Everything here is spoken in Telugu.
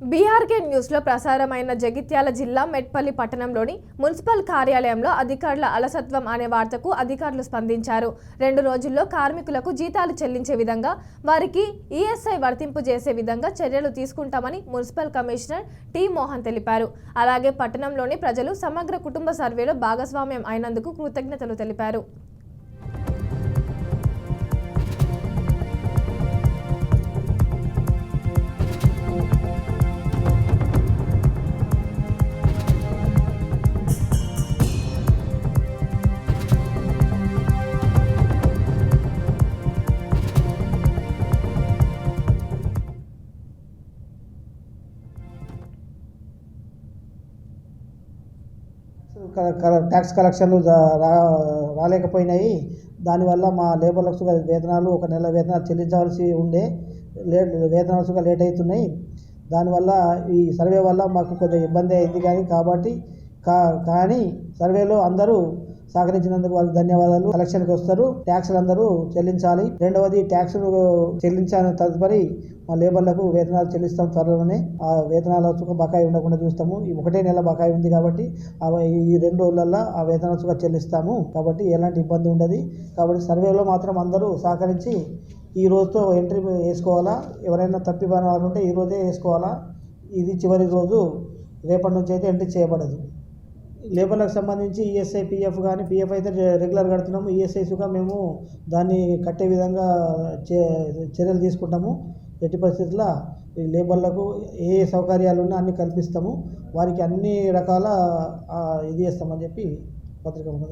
బీఆర్కే న్యూస్లో ప్రసారమైన జగిత్యాల జిల్లా మెట్పల్లి పట్టణంలోని మున్సిపల్ కార్యాలయంలో అధికారుల అలసత్వం అనే వార్తకు అధికారులు స్పందించారు. 2 రోజుల్లో కార్మికులకు జీతాలు చెల్లించే విధంగా, వారికి ఈఎస్ఐ వర్తింపు చేసే విధంగా చర్యలు తీసుకుంటామని మున్సిపల్ కమిషనర్ టి మోహన్ తెలిపారు. అలాగే పట్టణంలోని ప్రజలు సమగ్ర కుటుంబ సర్వేలో భాగస్వామ్యం అయినందుకు కృతజ్ఞతలు తెలిపారు. ట్యాక్స్ కలెక్షన్లు రాలేకపోయినాయి. దానివల్ల మా లేబర్లకు వేతనాలు ఒక నెల వేతనాలు చెల్లించవలసి ఉండే వేతనాలు లేట్ అవుతున్నాయి. దానివల్ల ఈ సర్వే వల్ల మాకు కొంచెం ఇబ్బంది అయింది. కానీ సర్వేలో అందరూ సహకరించినందుకు వారికి ధన్యవాదాలు. కలెక్షన్కి వస్తారు, ట్యాక్స్లు అందరూ చెల్లించాలి. రెండవది, ట్యాక్స్లు చెల్లించిన తదుపరి మా లేబర్లకు వేతనాలు చెల్లిస్తాం. త్వరలోనే ఆ వేతనాల బకాయి ఉండకుండా చూస్తాము. ఈ 1 నెల బకాయి ఉంది కాబట్టి ఈ 2 రోజులలో ఆ వేతనాలు చెల్లిస్తాము. కాబట్టి ఎలాంటి ఇబ్బంది ఉండదు. కాబట్టి సర్వేలో మాత్రం అందరూ సహకరించి ఈ రోజుతో ఎంట్రీ వేసుకోవాలా. ఎవరైనా తప్పిపోయిన వారు ఉంటే ఈ రోజే వేసుకోవాలా. ఇది చివరి రోజు. రేపటి నుంచి అయితే ఎంట్రీ చేయబడదు. లేబర్లకు సంబంధించి ఈఎస్ఐ, పిఎఫ్ కానీ, పిఎఫ్ అయితే రెగ్యులర్ కడుతున్నాము. ఈఎస్ఐస్గా మేము దాన్ని కట్టే విధంగా చర్యలు తీసుకుంటాము. ఎట్టి పరిస్థితుల్లో ఈ లేబర్లకు ఏ సౌకర్యాలు ఉన్నా అన్నీ కల్పిస్తాము. వారికి అన్ని రకాల ఇది చేస్తామని చెప్పి పత్రిక